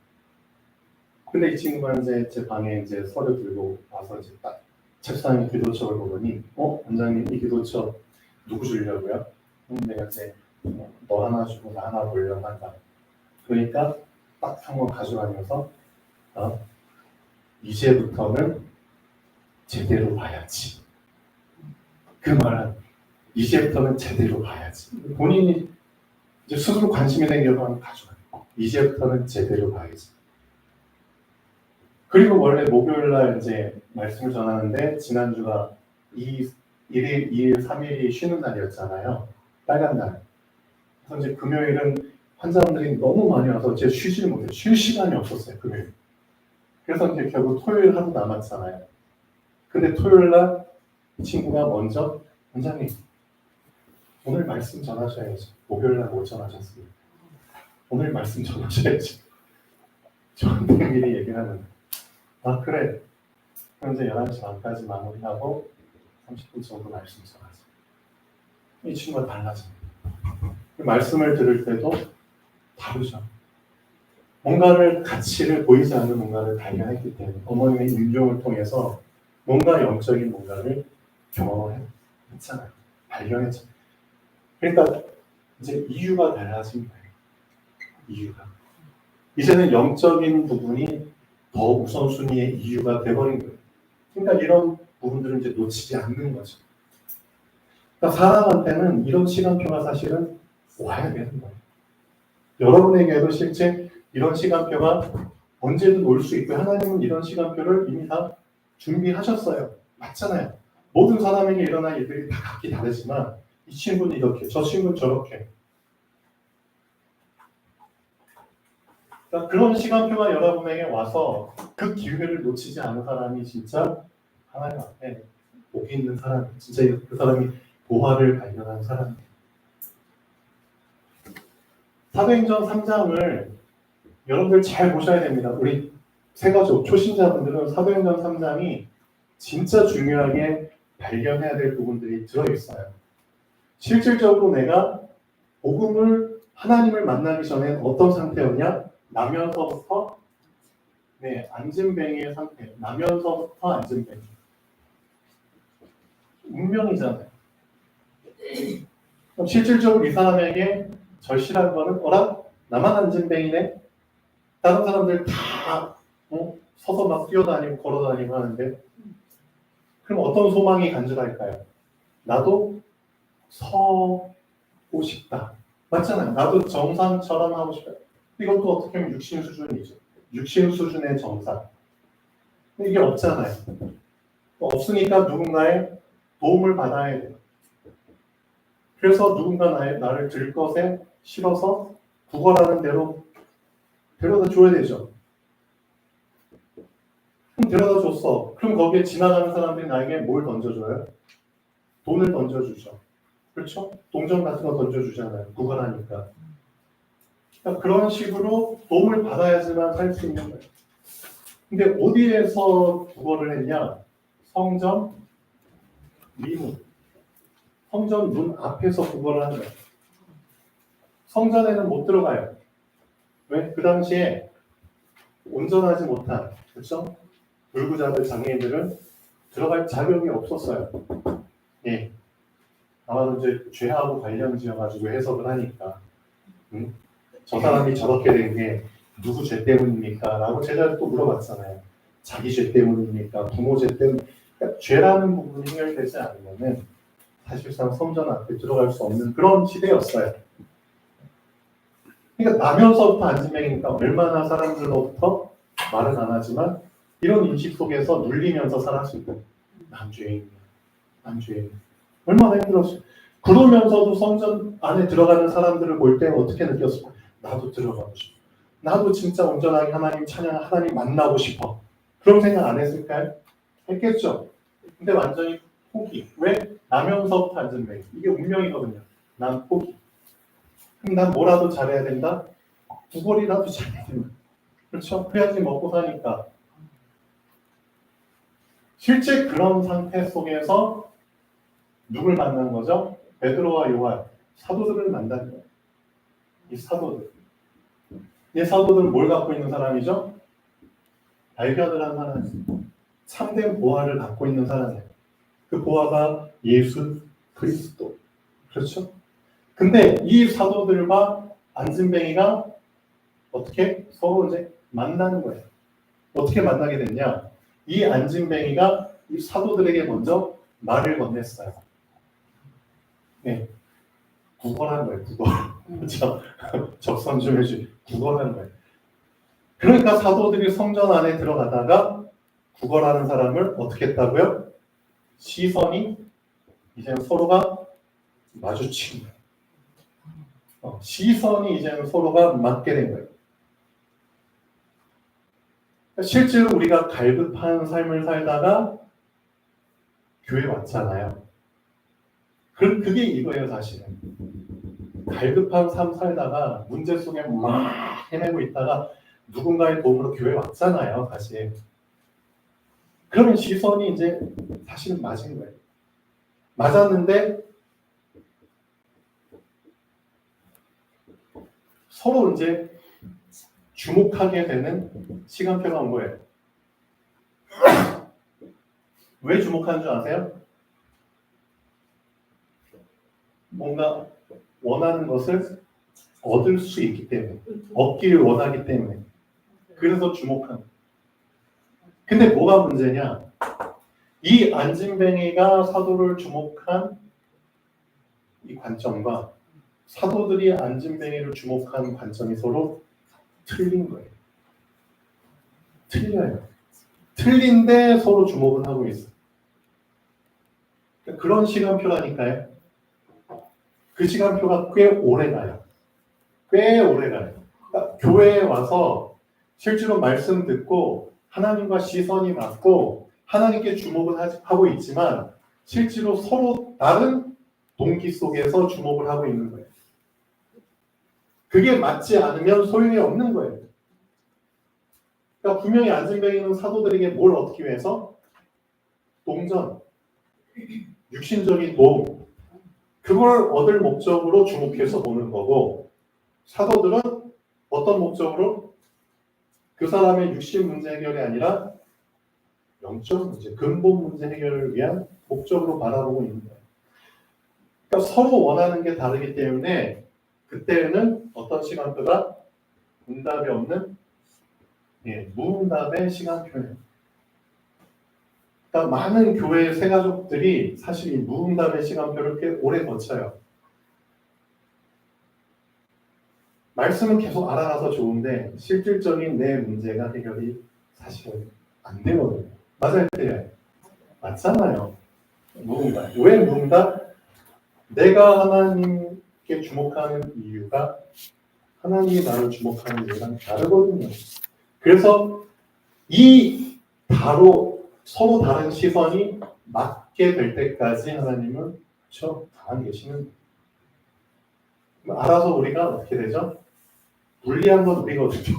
근데 이 친구가 이제 제 방에 이제 서류 들고 와서 이제 딱 책상에 기도첩을 보더니 원장님 이 기도첩 누구 주려고요? 내가 이제 너 하나 주고 나 하나 보려고 한다. 그러니까 딱 한 번 가져가면서 이제부터는 제대로 봐야지. 그 말은 이제부터는 제대로 봐야지. 본인이 이제 스스로 관심이 생겨서 하면 가져가요. 이제부터는 제대로 봐야지. 그리고 원래 목요일날 이제 말씀을 전하는데 지난주가 1일, 2일, 3일이 쉬는 날이었잖아요. 빨간 날. 그래서 이제 금요일은 환자분들이 너무 많이 와서 제가 쉬지를 못해요. 쉴 시간이 없었어요, 금요일. 그래서 이제 결국 토요일 하루 남았잖아요. 근데 토요일날 이 친구가 먼저 원장님 오늘 말씀 전하셔야지. 목요일날 못 전하셨습니다. 오늘 말씀 전하셔야지. 저한테 미리 얘기를 하는 그래. 그럼 이제 11시 반까지 마무리하고 30분 정도 말씀 전하자. 이 친구가 달라집니다. 말씀을 들을 때도 다르죠. 뭔가를 가치를 보이지 않는 뭔가를 발견했기 때문에 어머님의 임종을 통해서 뭔가 영적인 뭔가를 경험했잖아요. 발견했잖아요. 그러니까 이제 이유가 달라진 거예요. 이유가. 이제는 영적인 부분이 더 우선순위의 이유가 돼버린 거예요. 그러니까 이런 부분들을 이제 놓치지 않는 거죠. 그러니까 사람한테는 이런 시간표가 사실은 와야 되는 거예요. 여러분에게도 실제 이런 시간표가 언제든 올 수 있고 하나님은 이런 시간표를 이미 다 준비하셨어요. 맞잖아요. 모든 사람에게 일어날 일들이 다 각기 다르지만 이 친구는 이렇게, 저 친구는 저렇게. 그러니까 그런 시간표가 여러분에게 와서 그 기회를 놓치지 않은 사람이 진짜 하나님 앞에 복이 있는 사람, 진짜 그 사람이 보화를 발견한 사람이에요. 사도행전 3장을 여러분들 잘 보셔야 됩니다. 우리 세 가지 초신자분들은 사도행전 3장이 진짜 중요하게 발견해야 될 부분들이 들어있어요. 실질적으로 내가 복음을 하나님을 만나기 전에 어떤 상태였냐? 나면서부터 안진뱅이의 상태. 나면서부터 안진뱅이. 운명이잖아요. 그럼 실질적으로 이 사람에게 절실한 거는 나만 안진뱅이네? 다른 사람들 다 서서 막 뛰어다니고 걸어다니고 하는데 그럼 어떤 소망이 간절할까요? 나도 서고 싶다. 맞잖아요. 나도 정상처럼 하고 싶다. 이것도 어떻게 보면 육신 수준이죠. 육신 수준의 정상. 근데 이게 없잖아요. 없으니까 누군가의 도움을 받아야 돼요. 그래서 누군가 나를 들것에 실어서 구걸하는 대로 데려다 줘야 되죠. 그럼 데려다 줬어. 그럼 거기에 지나가는 사람들이 나에게 뭘 던져줘요? 돈을 던져주죠. 그렇죠? 동전 같은 거 던져주잖아요. 구걸하니까. 그러니까 그런 식으로 도움을 받아야지만 살 수 있는 거예요. 근데 어디에서 구걸을 했냐? 성전 미문. 성전 문 앞에서 구걸을 하는 거예요. 성전에는 못 들어가요. 왜? 그 당시에 온전하지 못한, 그렇죠? 불구자들, 장애인들은 들어갈 자격이 없었어요. 예. 아마도 이제 죄하고 관련 지어가지고 해석을 하니까. 저 사람이 저렇게 된 게 누구 죄 때문입니까? 라고 제가 또 물어봤잖아요. 자기 죄 때문입니까? 부모 죄 때문. 그러니까 죄라는 부분이 해결되지 않으면은 사실상 성전 앞에 들어갈 수 없는 그런 시대였어요. 그러니까 나면서부터 안진뱅이니까 얼마나 사람들로부터 말은 안 하지만 이런 인식 속에서 눌리면서 살았을 난 죄인이야. 난 죄인. 얼마나 힘들었어요. 그러면서도 성전 안에 들어가는 사람들을 볼 때 어떻게 느꼈을까? 나도 들어가고 싶어. 나도 진짜 온전하게 하나님 찬양, 하나님 만나고 싶어. 그런 생각 안 했을까요? 했겠죠. 근데 완전히 포기. 왜? 나면서부터 안진뱅이. 이게 운명이거든요. 난 포기. 그럼 난 뭐라도 잘해야 된다? 구걸이라도 잘해야 된다. 그렇죠? 그래야지 먹고 사니까. 실제 그런 상태 속에서 누굴 만난 거죠? 베드로와 요한, 사도들을 만난 거예요. 이 사도들. 이 사도들은 뭘 갖고 있는 사람이죠? 발견을 한 사람. 참된 보화를 갖고 있는 사람이에요. 그 보화가 예수 그리스도. 그렇죠? 근데 이 사도들과 안진뱅이가 어떻게 서로 이제 만나는 거예요. 어떻게 만나게 됐냐? 이 안진뱅이가 이 사도들에게 먼저 말을 건넸어요. 네. 구걸한 거예요, 구걸. 그렇죠? 적선 좀 해주, 구걸한 거예요. 그러니까 사도들이 성전 안에 들어가다가 구걸하는 사람을 어떻게 했다고요? 시선이 이제 서로가 마주친 거예요. 시선이 이제 서로가 맞게 된 거예요. 실제로 우리가 갈급한 삶을 살다가 교회 왔잖아요. 그게 이거예요, 사실은. 갈급한 삶 살다가 문제 속에 막 헤매고 있다가 누군가의 도움으로 교회 왔잖아요, 사실. 그러면 시선이 이제 사실은 맞은 거예요. 맞았는데 서로 이제 주목하게 되는 시간표가 온 거예요. 왜 주목하는 줄 아세요? 뭔가 원하는 것을 얻을 수 있기 때문에, 얻기를 원하기 때문에. 그래서 주목하는 거예요. 근데 뭐가 문제냐? 이 안진뱅이가 사도를 주목한 이 관점과 사도들이 안진뱅이를 주목한 관점이 서로 틀린 거예요. 틀려요. 틀린데 서로 주목을 하고 있어요. 그러니까 그런 시간표라니까요. 그 시간표가 꽤 오래 가요. 꽤 오래 가요. 그러니까 교회에 와서 실제로 말씀 듣고 하나님과 시선이 맞고 하나님께 주목을 하고 있지만 실제로 서로 다른 동기 속에서 주목을 하고 있는 거예요. 그게 맞지 않으면 소용이 없는 거예요. 그러니까 분명히 안진뱅이는 사도들에게 뭘 얻기 위해서? 동전, 육신적인 도움, 그걸 얻을 목적으로 주목해서 보는 거고, 사도들은 어떤 목적으로? 그 사람의 육신 문제 해결이 아니라 영적 문제, 근본 문제 해결을 위한 목적으로 바라보고 있는 거예요. 그러니까 서로 원하는 게 다르기 때문에 그때는 어떤 시간표가 응답이 없는 무응답의 시간표예요. 그러니까 많은 교회 새가족들이 사실 이 무응답의 시간표를 꽤 오래 거쳐요. 말씀은 계속 알아가서 좋은데 실질적인 내 문제가 해결이 사실은 안 되거든요. 맞아요, 때요. 맞잖아요. 무응답. 왜 무응답? 내가 하나님께 주목하는 이유가 하나님이 나를 주목하는 이유랑 다르거든요. 그래서 이 서로 다른 시선이 맞게 될 때까지 하나님은 가만히 계시는 거예요. 알아서 우리가 어떻게 되죠? 불리한 건 우리거든요.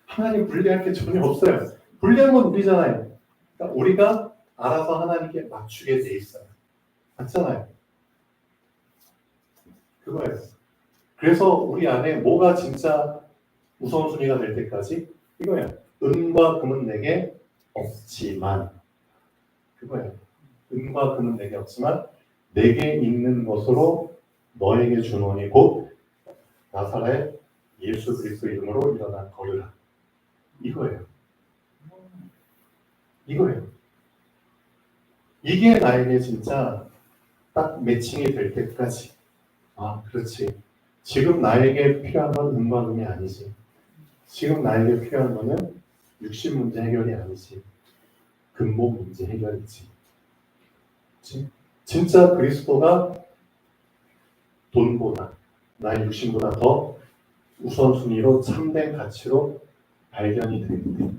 하나님 불리할 게 전혀 없어요. 불리한 건 우리잖아요. 그러니까 우리가 알아서 하나님께 맞추게 돼 있어요. 맞잖아요. 그거예요. 그래서 우리 안에 뭐가 진짜 우선순위가 될 때까지 이거예요. 은과 금은 내게 없지만, 그거예요. 은과 금은 내게 없지만 내게 있는 것으로 너에게 주노니 곧 나사렛 예수 그리스도 이름으로 일어나 걸으라. 이거예요. 이거예요. 이게 나에게 진짜 딱 매칭이 될 때까지, 그렇지. 지금 나에게 필요한 건 은과 금이 아니지. 지금 나에게 필요한 거는 육신 문제 해결이 아니지. 근본 문제 해결이지. 그치? 진짜 그리스도가 돈보다, 나의 육신보다 더 우선순위로 참된 가치로 발견이 될 때,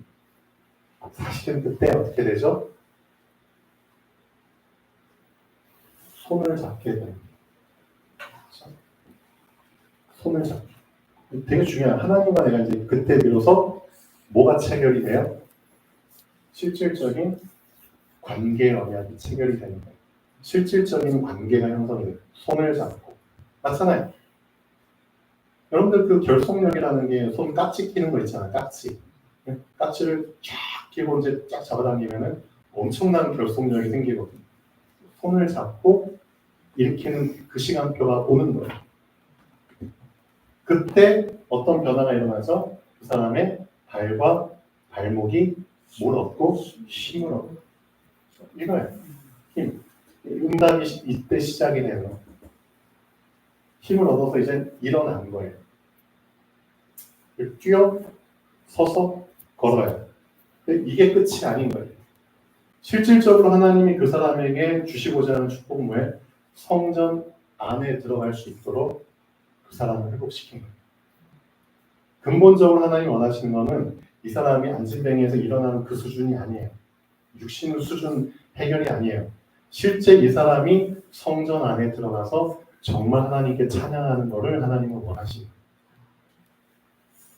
사실은 그때 어떻게 되죠? 손을 잡게 됩니다. 손을 잡게. 되게 중요해요. 하나님과 내가 이제 그때 비로소 뭐가 체결이 돼요? 실질적인 관계 언약이 체결이 되는 거예요. 실질적인 관계가 형성이 돼요. 손을 잡고. 맞잖아요. 여러분들 그 결속력이라는 게 손 깍지 끼는 거 있잖아요. 깍지. 깍지를 쫙 끼고 이제 쫙 잡아당기면은 엄청난 결속력이 생기거든요. 손을 잡고 일으키는 그 시간표가 오는 거예요. 그때 어떤 변화가 일어나죠? 그 사람의 발과 발목이 뭘 얻고? 힘을 얻고. 이거예요. 힘. 응답이 이때 시작이 되는 힘을 얻어서 이제 일어나는 거예요. 뛰어 서서 걸어요. 이게 끝이 아닌 거예요. 실질적으로 하나님이 그 사람에게 주시고자 하는 축복은 뭐예요? 성전 안에 들어갈 수 있도록 그 사람을 회복시킨 거예요. 근본적으로 하나님이 원하시는 것은 이 사람이 안진뱅이에서 일어나는 그 수준이 아니에요. 육신의 수준 해결이 아니에요. 실제 이 사람이 성전 안에 들어가서 정말 하나님께 찬양하는 것을 하나님은 원하시는 거예요.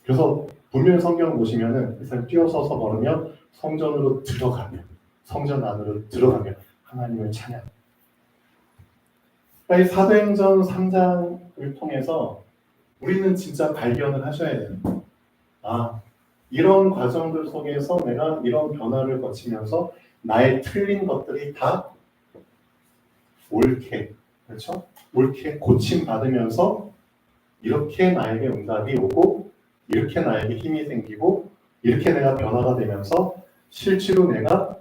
그래서 분명히 성경 보시면은 이 사람이 뛰어서서 걸으며 성전으로 들어가면, 성전 안으로 들어가면 하나님을 찬양. 그러니까 이 사도행전 3장을 통해서 우리는 진짜 발견을 하셔야 돼요. 이런 과정들 속에서 내가 이런 변화를 거치면서 나의 틀린 것들이 다 옳게, 그렇죠? 옳게 고침받으면서 이렇게 나에게 응답이 오고 이렇게 나에게 힘이 생기고 이렇게 내가 변화가 되면서 실제로 내가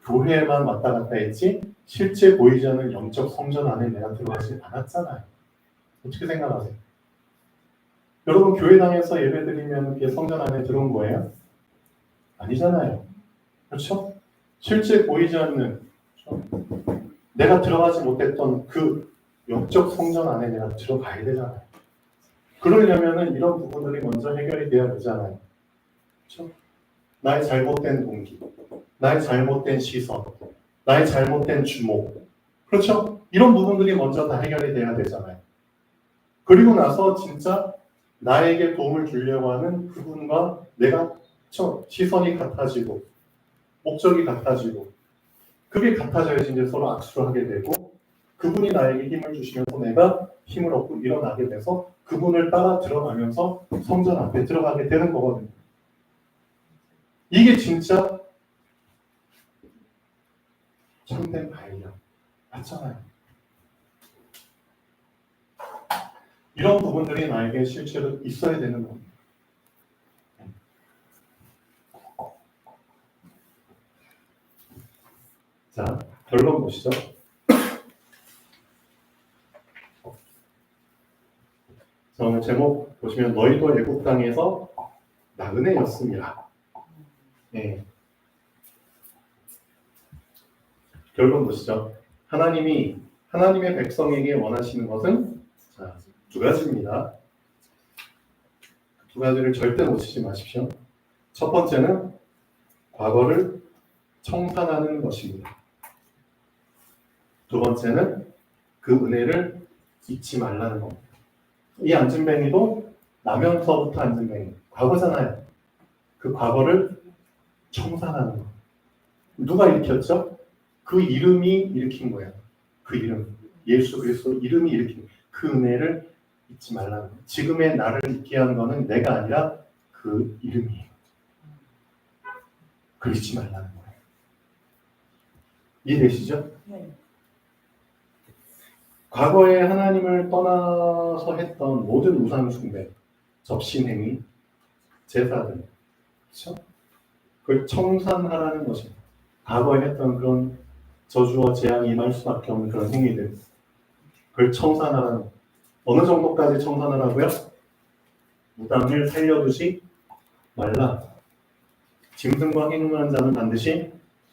교회에만 왔다 갔다 했지 실제 보이지 않는 영적 성전 안에 내가 들어가지 않았잖아요. 어떻게 생각하세요? 여러분 교회당에서 예배드리면 이게 성전 안에 들어온 거예요? 아니잖아요. 그렇죠? 실제 보이지 않는 내가 들어가지 못했던 그 영적 성전 안에 내가 들어가야 되잖아요. 그러려면은 이런 부분들이 먼저 해결이 돼야 되잖아요. 그렇죠? 나의 잘못된 동기, 나의 잘못된 시선, 나의 잘못된 주목, 그렇죠? 이런 부분들이 먼저 다 해결이 돼야 되잖아요. 그리고 나서 진짜 나에게 도움을 주려고 하는 그분과 내가 그쵸? 시선이 같아지고 목적이 같아지고 그게 같아져야지 이제 서로 악수를 하게 되고 그분이 나에게 힘을 주시면서 내가 힘을 얻고 일어나게 돼서 그분을 따라 들어가면서 성전 앞에 들어가게 되는 거거든요. 이게 진짜 참된 발견 맞잖아요. 이런 부분들이 나에게 실제로 있어야 되는 겁니다. 자, 결론 보시죠. 자, 오늘 제목 보시면 너희도 애국 땅에서 나그네였습니다. 네. 결론 보시죠. 하나님의 백성에게 원하시는 것은 자, 두 가지입니다. 두 가지를 절대 놓치지 마십시오. 첫 번째는 과거를 청산하는 것입니다. 두 번째는 그 은혜를 잊지 말라는 겁니다. 이 안진뱅이도 나면서부터 안진뱅이, 과거잖아요. 그 과거를 청산하는 것. 누가 일으켰죠? 그 이름이 일으킨 거예요. 그 이름, 예수 그리스도 이름이 일으킨 그 은혜를 잊지 말라는 거예요. 지금의 나를 잊게 하는 것은 내가 아니라 그 이름이에요. 그걸 잊지 말라는 거예요. 이해되시죠? 네. 과거에 하나님을 떠나서 했던 모든 우상 숭배, 접신행위, 제사들, 그렇죠? 그걸 청산하라는 것입니다. 과거에 했던 그런 저주와 재앙이 임할 수밖에 없는 그런 행위들, 그걸 청산하라는. 어느 정도까지 청산하라고요? 무당을 살려두지 말라. 짐승과 행음한 자는 반드시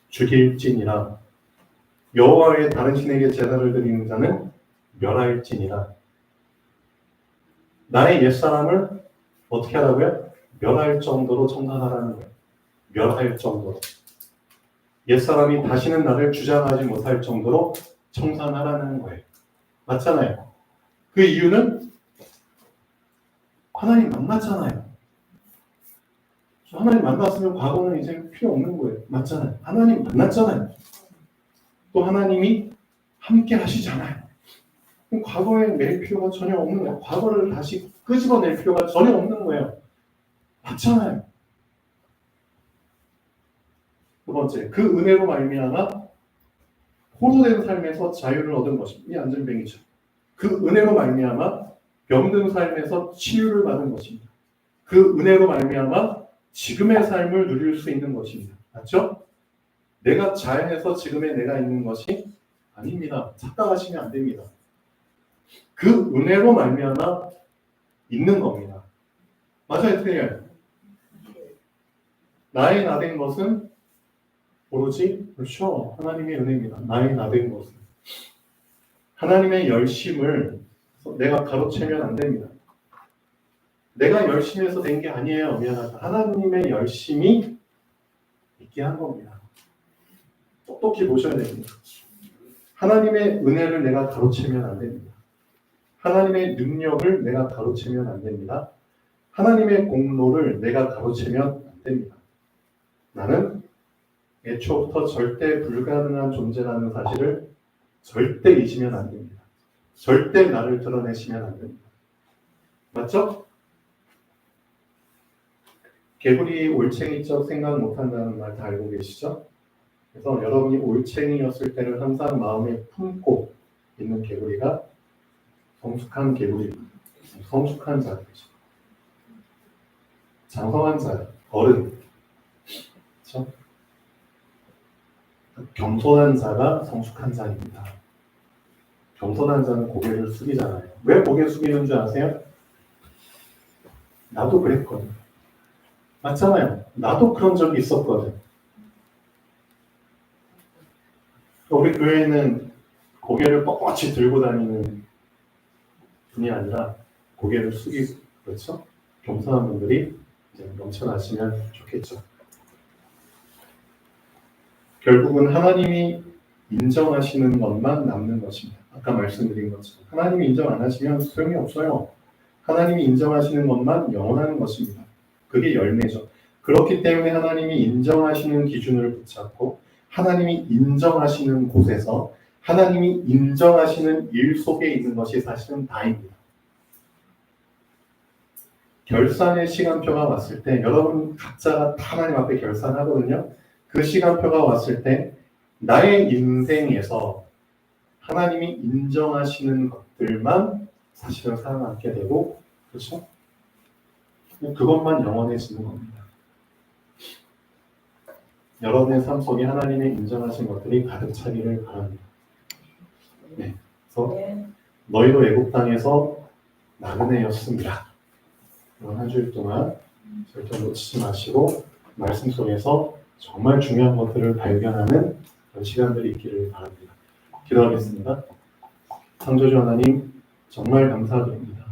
죽일지니라. 여호와의 다른 신에게 제사를 드리는 자는 멸할지니라. 나의 옛사람을 어떻게 하라고요? 멸할 정도로 청산하라는 거예요. 멸할 정도로. 옛사람이 다시는 나를 주장하지 못할 정도로 청산하라는 거예요. 맞잖아요. 그 이유는 하나님 만났잖아요. 하나님 만났으면 과거는 이제 필요 없는 거예요. 맞잖아요. 하나님 만났잖아요. 또 하나님이 함께 하시잖아요. 과거에 낼 필요가 전혀 없는 거예요. 과거를 다시 끄집어낼 필요가 전혀 없는 거예요. 맞잖아요. 두 번째, 그 은혜로 말미암아 호도된 삶에서 자유를 얻은 것입니다. 이 안전뱅이죠. 그 은혜로 말미암아 병든 삶에서 치유를 받은 것입니다. 그 은혜로 말미암아 지금의 삶을 누릴 수 있는 것입니다. 맞죠? 내가 자연에서 지금의 내가 있는 것이 아닙니다. 착각하시면 안 됩니다. 그 은혜로 말미암아 있는 겁니다. 맞아요, 틀려요. 나의 나된 것은 오로지 그렇죠. 하나님의 은혜입니다. 나의 나된 것은 하나님의 열심을 내가 가로채면 안 됩니다. 내가 열심히 해서 된 게 아니에요. 미안하다. 하나님의 열심이 있게 한 겁니다. 똑똑히 보셔야 됩니다. 하나님의 은혜를 내가 가로채면 안 됩니다. 하나님의 능력을 내가 가로채면 안 됩니다. 하나님의 공로를 내가 가로채면 안 됩니다. 나는 애초부터 절대 불가능한 존재라는 사실을 절대 잊으면 안 됩니다. 절대 나를 드러내시면 안 됩니다. 맞죠? 개구리 올챙이적 생각 못한다는 말 다 알고 계시죠? 그래서 여러분이 올챙이였을 때를 항상 마음에 품고 있는 개구리가 성숙한 개구리, 성숙한 자들이죠. 장성한 자, 어른. 그렇죠? 겸손한 자가 성숙한 자입니다. 겸손한 자는 고개를 숙이잖아요. 왜 고개 숙이는 줄 아세요? 나도 그랬거든. 맞잖아요. 나도 그런 적이 있었거든. 우리 교회는 고개를 뻣뻣이 들고 다니는 분이 아니라 고개를 숙이고, 그렇죠? 겸손한 분들이 이제 넘쳐나시면 좋겠죠. 결국은 하나님이 인정하시는 것만 남는 것입니다. 아까 말씀드린 것처럼 하나님이 인정 안 하시면 소용이 없어요. 하나님이 인정하시는 것만 영원한 것입니다. 그게 열매죠. 그렇기 때문에 하나님이 인정하시는 기준을 붙잡고 하나님이 인정하시는 곳에서 하나님이 인정하시는 일 속에 있는 것이 사실은 다입니다. 결산의 시간표가 왔을 때 여러분 각자가 다 하나님 앞에 결산하거든요. 그 시간표가 왔을 때 나의 인생에서 하나님이 인정하시는 것들만 사실은 살아남게 되고, 그렇죠? 그것만 영원해지는 겁니다. 여러분의 삶 속에 하나님의 인정하신 것들이 가득 차기를 바랍니다. 네, 그래서 너희도 애국 땅에서 나그네였습니다. 한 주일 동안 절대 놓치지 마시고 말씀 속에서 정말 중요한 것들을 발견하는 그런 시간들이 있기를 바랍니다. 기도하겠습니다. 창조주 하나님, 정말 감사드립니다.